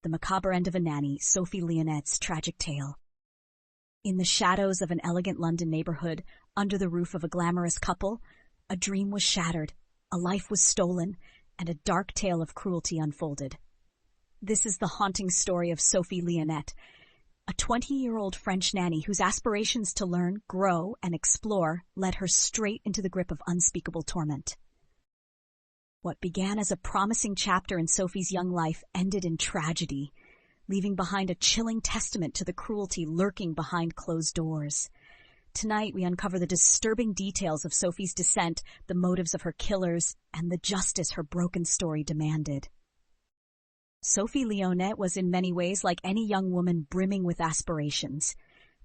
the macabre end of a nanny, Sophie Lionet's tragic tale. In the shadows of an elegant London neighborhood, under the roof of a glamorous couple, a dream was shattered, a life was stolen, and a dark tale of cruelty unfolded. This is the haunting story of Sophie Lionnet, a 20-year-old French nanny whose aspirations to learn, grow, and explore led her straight into the grip of unspeakable torment. What began as a promising chapter in Sophie's young life ended in tragedy, leaving behind a chilling testament to the cruelty lurking behind closed doors. Tonight, we uncover the disturbing details of Sophie's descent, the motives of her killers, and the justice her broken story demanded. Sophie Lionnet was in many ways like any young woman brimming with aspirations.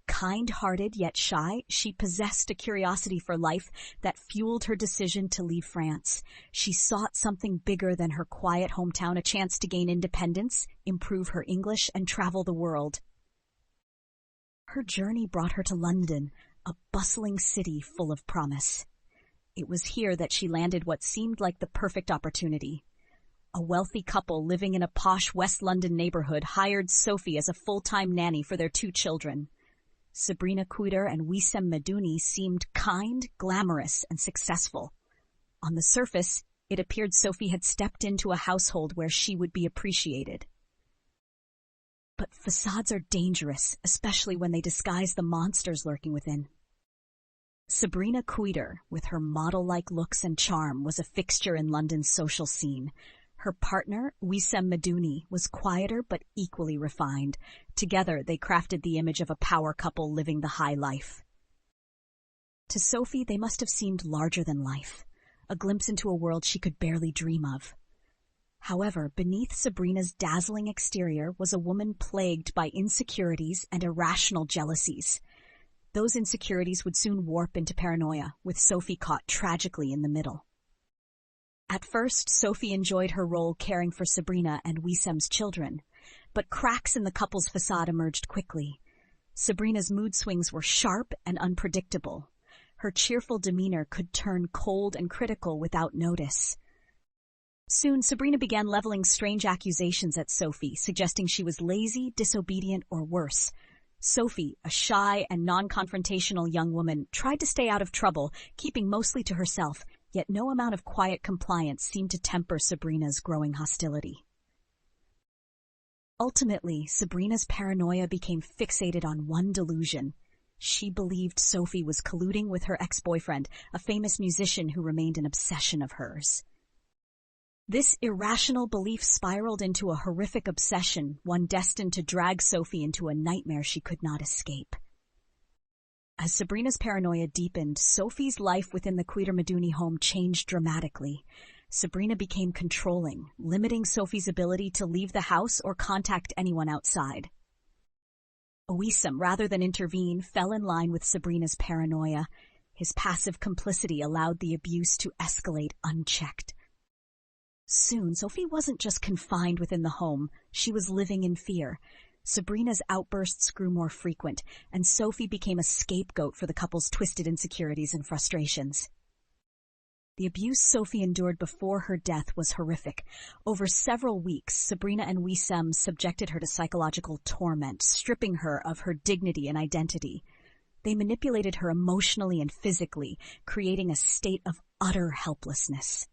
Kind-hearted yet shy, she possessed a curiosity for life that fueled her decision to leave France. She sought something bigger than her quiet hometown, a chance to gain independence, improve her English, and travel the world. Her journey brought her to London, a bustling city full of promise. It was here that she landed what seemed like the perfect opportunity. A wealthy couple living in a posh West London neighborhood hired Sophie as a full-time nanny for their 2 children. Sabrina Quidder and Wissem Medouni seemed kind, glamorous, and successful. On the surface, it appeared Sophie had stepped into a household where she would be appreciated. But facades are dangerous, especially when they disguise the monsters lurking within. Sabrina Quidder, with her model-like looks and charm, was a fixture in London's social scene. Her partner, Wissem Medouni, was quieter but equally refined. Together, they crafted the image of a power couple living the high life. To Sophie, they must have seemed larger than life, a glimpse into a world she could barely dream of. However, beneath Sabrina's dazzling exterior was a woman plagued by insecurities and irrational jealousies. Those insecurities would soon warp into paranoia, with Sophie caught tragically in the middle. At first, Sophie enjoyed her role caring for Sabrina and Wissem's children, but cracks in the couple's facade emerged quickly. Sabrina's mood swings were sharp and unpredictable. Her cheerful demeanor could turn cold and critical without notice. Soon, Sabrina began leveling strange accusations at Sophie, suggesting she was lazy, disobedient, or worse. Sophie, a shy and non-confrontational young woman, tried to stay out of trouble, keeping mostly to herself, yet no amount of quiet compliance seemed to temper Sabrina's growing hostility. Ultimately, Sabrina's paranoia became fixated on one delusion. She believed Sophie was colluding with her ex-boyfriend, a famous musician who remained an obsession of hers. This irrational belief spiraled into a horrific obsession, one destined to drag Sophie into a nightmare she could not escape. As Sabrina's paranoia deepened, Sophie's life within the Quidder-Medouni home changed dramatically. Sabrina became controlling, limiting Sophie's ability to leave the house or contact anyone outside. Wissem, rather than intervene, fell in line with Sabrina's paranoia. His passive complicity allowed the abuse to escalate unchecked. Soon, Sophie wasn't just confined within the home, she was living in fear. Sabrina's outbursts grew more frequent, and Sophie became a scapegoat for the couple's twisted insecurities and frustrations. The abuse Sophie endured before her death was horrific. Over several weeks, Sabrina and Wissem subjected her to psychological torment, stripping her of her dignity and identity. They manipulated her emotionally and physically, creating a state of utter helplessness.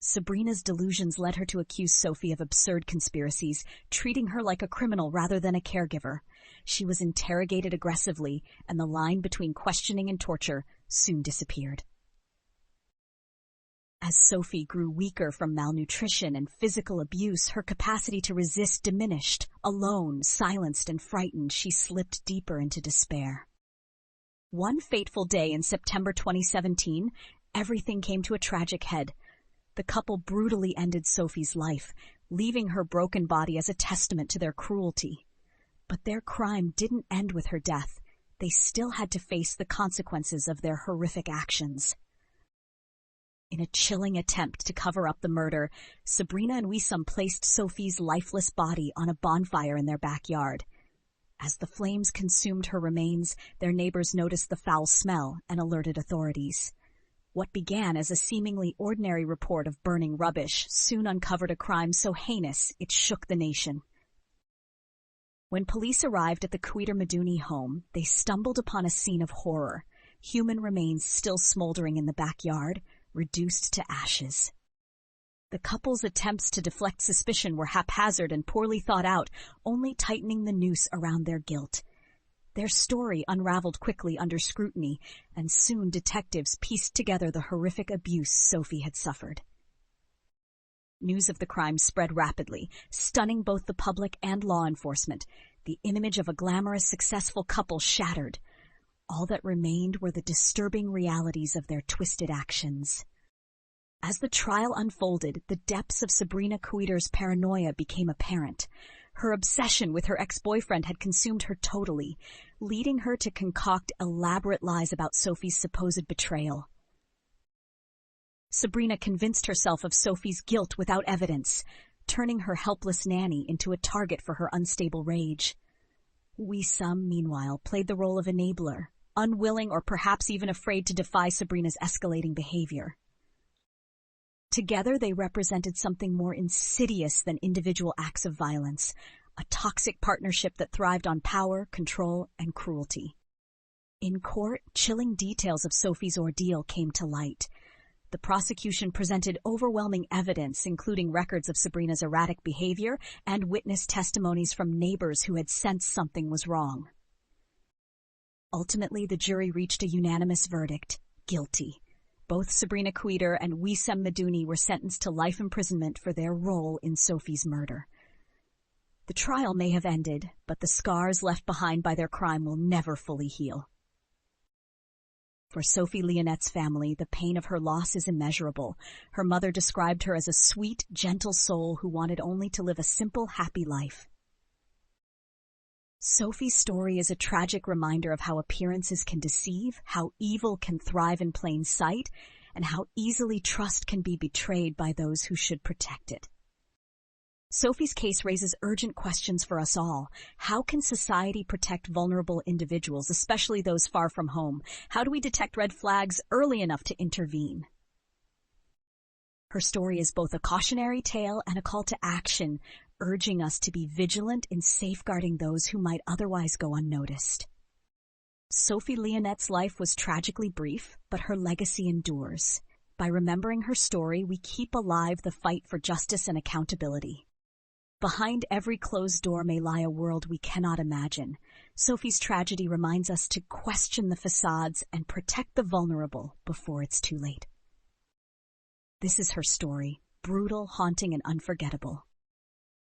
Sabrina's delusions led her to accuse Sophie of absurd conspiracies, treating her like a criminal rather than a caregiver. She was interrogated aggressively, and the line between questioning and torture soon disappeared. As Sophie grew weaker from malnutrition and physical abuse, her capacity to resist diminished. Alone, silenced, and frightened, she slipped deeper into despair. One fateful day in September 2017, everything came to a tragic head. The couple brutally ended Sophie's life, leaving her broken body as a testament to their cruelty. But their crime didn't end with her death. They still had to face the consequences of their horrific actions. In a chilling attempt to cover up the murder, Sabrina and Wissem placed Sophie's lifeless body on a bonfire in their backyard. As the flames consumed her remains, their neighbors noticed the foul smell and alerted authorities. What began as a seemingly ordinary report of burning rubbish soon uncovered a crime so heinous it shook the nation. When police arrived at the Queeter-Maduni home, they stumbled upon a scene of horror. Human remains still smoldering in the backyard, reduced to ashes. The couple's attempts to deflect suspicion were haphazard and poorly thought out, only tightening the noose around their guilt. Their story unraveled quickly under scrutiny, and soon detectives pieced together the horrific abuse Sophie had suffered. News of the crime spread rapidly, stunning both the public and law enforcement. The image of a glamorous, successful couple shattered. All that remained were the disturbing realities of their twisted actions. As the trial unfolded, the depths of Sabrina Queeter's paranoia became apparent. Her obsession with her ex-boyfriend had consumed her totally, leading her to concoct elaborate lies about Sophie's supposed betrayal. Sabrina convinced herself of Sophie's guilt without evidence, turning her helpless Nanny into a target for her unstable rage. Wisam, meanwhile, played the role of enabler, unwilling or perhaps even afraid to defy Sabrina's escalating behavior. Together they represented something more insidious than individual acts of violence, a toxic partnership that thrived on power, control, and cruelty. In court, chilling details of Sophie's ordeal came to light. The prosecution presented overwhelming evidence, including records of Sabrina's erratic behavior and witness testimonies from neighbors who had sensed something was wrong. Ultimately, the jury reached a unanimous verdict: guilty. Both Sabrina Queeter and Wisam Maduni were sentenced to life imprisonment for their role in Sophie's murder. The trial may have ended, but the scars left behind by their crime will never fully heal. For Sophie Lionet's family, the pain of her loss is immeasurable. Her mother described her as a sweet, gentle soul who wanted only to live a simple, happy life. Sophie's story is a tragic reminder of how appearances can deceive, how evil can thrive in plain sight, and how easily trust can be betrayed by those who should protect it. Sophie's case raises urgent questions for us all. How can society protect vulnerable individuals, especially those far from home? How do we detect red flags early enough to intervene? Her story is both a cautionary tale and a call to action, urging us to be vigilant in safeguarding those who might otherwise go unnoticed. Sophie Lionet's life was tragically brief, but her legacy endures. By remembering her story, we keep alive the fight for justice and accountability. Behind every closed door may lie a world we cannot imagine. Sophie's tragedy reminds us to question the facades and protect the vulnerable before it's too late. This is her story, brutal, haunting, and unforgettable.